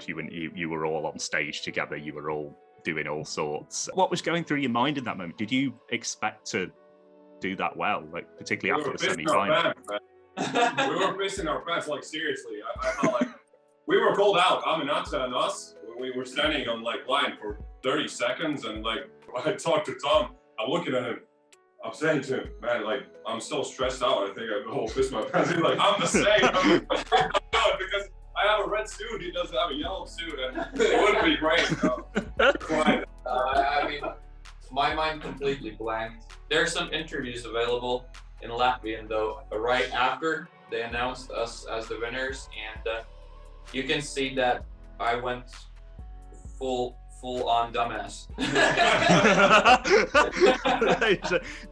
surprised. You were all on stage together. You were all doing all sorts. What was going through your mind in that moment? Did you expect to do that well, like particularly after the semi-final? We were pissing our pants, like seriously. I felt like we were called out, Aminata and us. We were standing on like line for 30 seconds, and like I talked to Tom. I'm looking at him. I'm saying to him, man, like I'm so stressed out. I think I will piss my pants. He's like, I'm the same. Because I have a red suit. He doesn't have a yellow suit, and it wouldn't be great. I mean, my mind completely blanked. There are some interviews available in Latvian though, right after they announced us as the winners, and you can see that I went full on dumbass.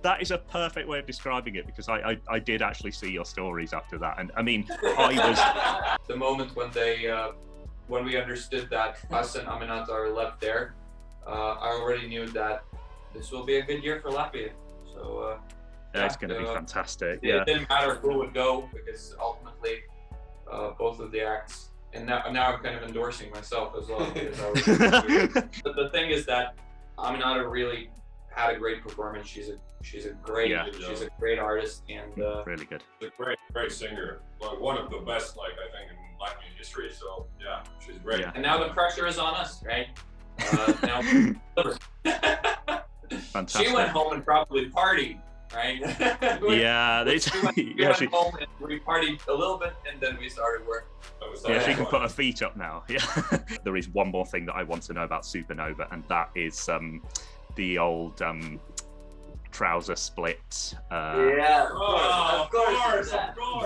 That is a perfect way of describing it, because I did actually see your stories after that, and I mean, I was the moment when they when we understood that us and Aminata are left there, I already knew that this will be a good year for Latvia. So it's going to be fantastic. It didn't matter who would go, because ultimately both of the acts. And now I'm kind of endorsing myself as well. Because but the thing is that Aminata really had a great performance. She's a great artist, and really good. She's a great singer, like one of the best, like I think, in Latvian history. So yeah, she's great. Yeah. And now the pressure is on us, right? Now, fantastic. She went home and probably partied. Right? She home and we partied a little bit, and then we started work. She can put her feet up now. Yeah. There is one more thing that I want to know about Supernova, and that is the old trouser split. Of course.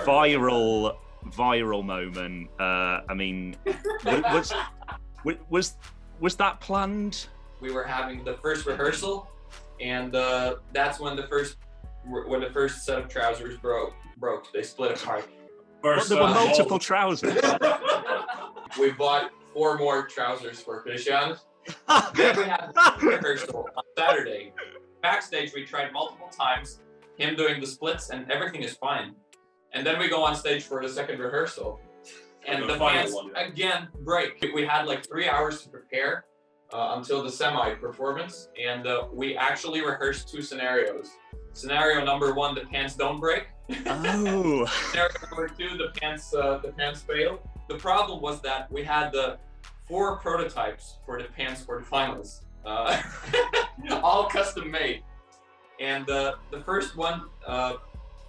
Viral moment. I mean, was that planned? We were having the first rehearsal, and that's when the first set of trousers broke. They split apart. There were multiple trousers. We bought 4 more trousers for Christian. Then we had the rehearsal on Saturday. Backstage, we tried multiple times, him doing the splits, and everything is fine. And then we go on stage for the second rehearsal, and the pants again break. We had like 3 hours to prepare until the semi-performance, and we actually rehearsed 2 scenarios. Scenario number 1, the pants don't break. Oh. Scenario number 2, the pants fail. The problem was that we had the 4 prototypes for the pants for the finals, all custom made, and the first one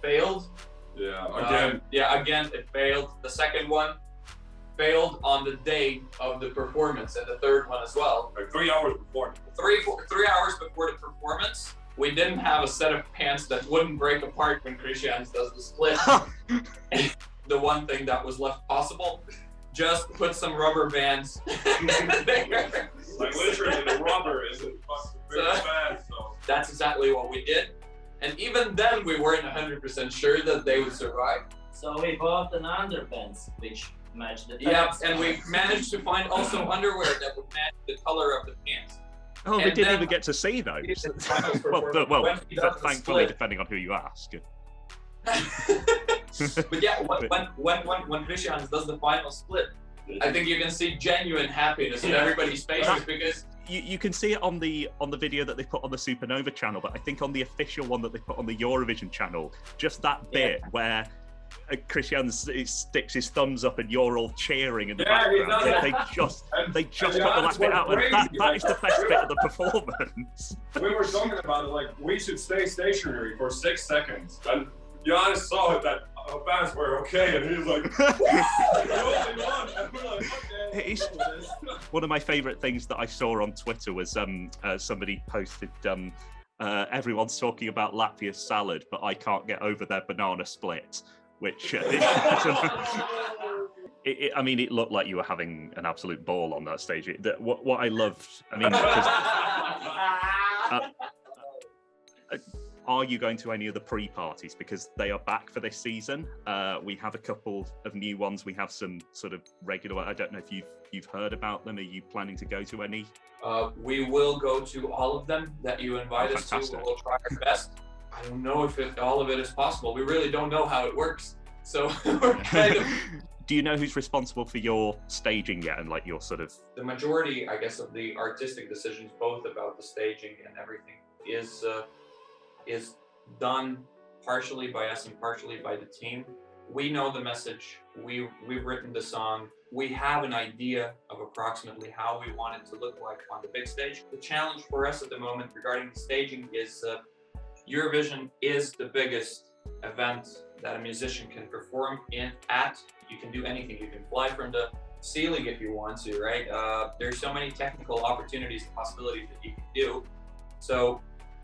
failed. Again it failed. The second one failed on the day of the performance, and the third one as well. Like 3 hours before. 3 hours before the performance. We didn't have a set of pants that wouldn't break apart when Christian does the split. The one thing that was left possible, just put some rubber bands there. Like literally the rubber isn't fucking band, so. That's exactly what we did. And even then we weren't 100% sure that they would survive. So we bought an underpants which matched the pants. Yeah, and we managed to find also underwear that would match the color of the pants. Oh, they didn't even get to see those. well, thankfully, depending on who you ask. But yeah, when Christian does the final split, I think you can see genuine happiness in everybody's faces, because you can see it on the video that they put on the Supernova channel, but I think on the official one that they put on the Eurovision channel, just that bit where Christian sticks his thumbs up and you're all cheering in the background. They just put the last bit out, and that is the best bit of the performance. We were talking about it, like we should stay stationary for 6 seconds, and Giannis saw it that our fans were okay, and he was like, holding on, and we're like, okay. One of my favorite things that I saw on Twitter was somebody posted, everyone's talking about Latvia's salad, but I can't get over their banana split. Which, I mean, it looked like you were having an absolute ball on that stage. What I loved, I mean, are you going to any of the pre-parties? Because they are back for this season. We have a couple of new ones. We have some sort of regular. I don't know if you've heard about them. Are you planning to go to any? We will go to all of them that you invite us to. We'll try our best. I don't know if all of it is possible. We really don't know how it works. So we're kind of... Do you know who's responsible for your staging yet, and like your sort of... The majority, I guess, of the artistic decisions, both about the staging and everything, is done partially by us and partially by the team. We know the message. We've written the song. We have an idea of approximately how we want it to look like on the big stage. The challenge for us at the moment regarding the staging is Eurovision is the biggest event that a musician can perform at. You can do anything. You can fly from the ceiling if you want to, right? There's so many technical opportunities and possibilities that you can do. So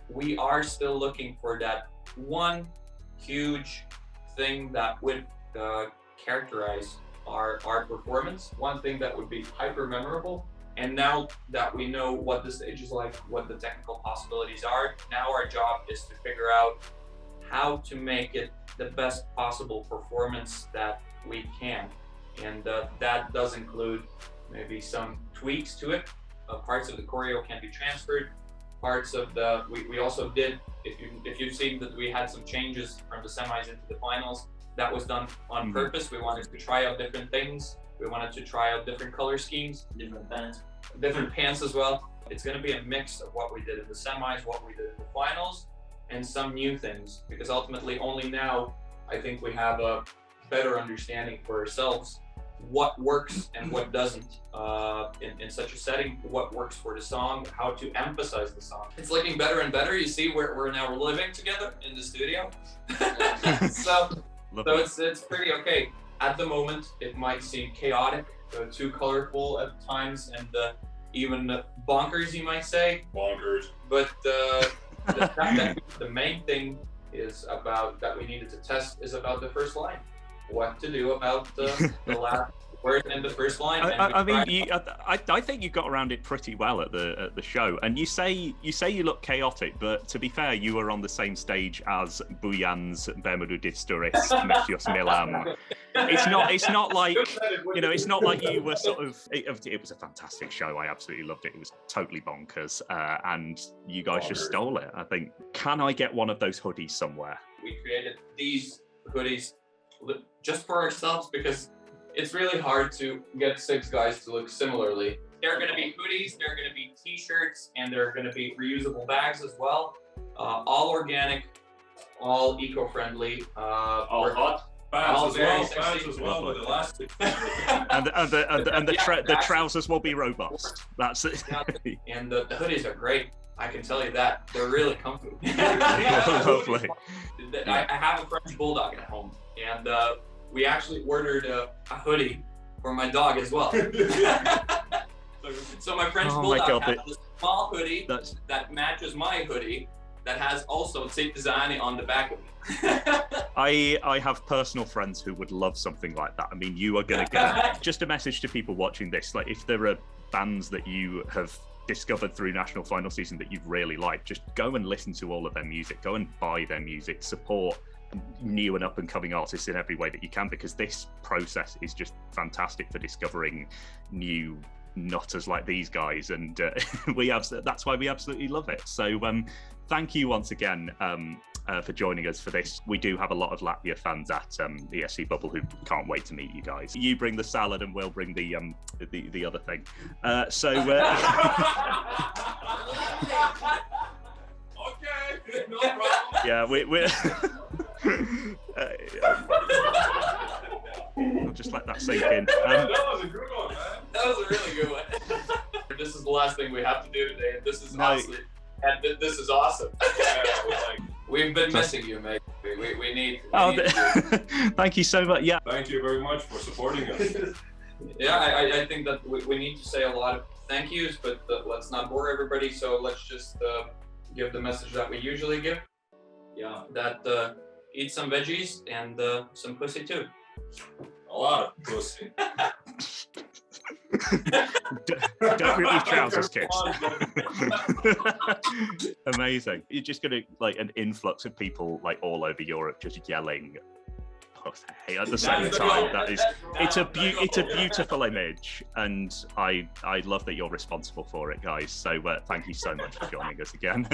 we are still looking for that one huge thing that would characterize our performance, one thing that would be hyper memorable. And now that we know what the stage is like, what the technical possibilities are, now our job is to figure out how to make it the best possible performance that we can. And that does include maybe some tweaks to it. Parts of the choreo can be transferred. Parts of the, we also did, if you've seen that we had some changes from the semis into the finals, that was done on purpose. We wanted to try out different things. We wanted to try out different color schemes. Different pants as well. It's gonna be a mix of what we did in the semis, what we did in the finals, and some new things, because ultimately only now, I think we have a better understanding for ourselves what works and what doesn't in such a setting, what works for the song, how to emphasize the song. It's looking better and better. You see, we're now living together in the studio. so it's pretty okay. At the moment, it might seem chaotic, too colorful at times, and even bonkers, you might say. Bonkers. But the main thing is about that we needed to test is about the first line. What to do about the last word in the first line. I think you got around it pretty well at the show. And you say you look chaotic, but to be fair, you were on the same stage as Bujan's Bermudu Disturis, Messios Milan. It's not like it's not like you were sort of. It was a fantastic show. I absolutely loved it. It was totally bonkers, and you guys just stole it. I think. Can I get one of those hoodies somewhere? We created these hoodies just for ourselves because it's really hard to get 6 guys to look similarly. There are going to be hoodies, there are going to be t-shirts, and there are going to be reusable bags as well. All organic, all eco-friendly, all hot. Fans as well with elastic. and the trousers will be robust. That's it. And the hoodies are great. I can tell you that. They're really comfy. Lovely. I have a French bulldog at home, and we actually ordered a hoodie for my dog as well. So my French bulldog has a small hoodie that matches my hoodie that has also Zēni on the back of it. I have personal friends who would love something like that. I mean, you are going to get just a message to people watching this. Like, if there are bands that you have discovered through national final season that you've really liked, just go and listen to all of their music, go and buy their music, support new and up and coming artists in every way that you can, because this process is just fantastic for discovering new nutters like these guys, and that's why we absolutely love it. So thank you once again for joining us for this. We do have a lot of Latvia fans at the SC Bubble who can't wait to meet you guys. You bring the salad and we'll bring the other thing. Okay, no problem. Yeah, we're I'll just let that sink in. That was a good one, man. That was a really good one. This is the last thing we have to do today. This is honestly, and this is awesome. We've been missing you, mate. We need you. Thank you so much. Yeah. Thank you very much for supporting us. Yeah, I think that we need to say a lot of thank yous, but let's not bore everybody. So let's just give the message that we usually give. Yeah, that eat some veggies and some pussy too. A lot of pussy. Don't remove trousers, kids. Amazing. You're just gonna like an influx of people like all over Europe just yelling pussy at the same time. It's a beautiful image, and I love that you're responsible for it, guys. So thank you so much for joining us again.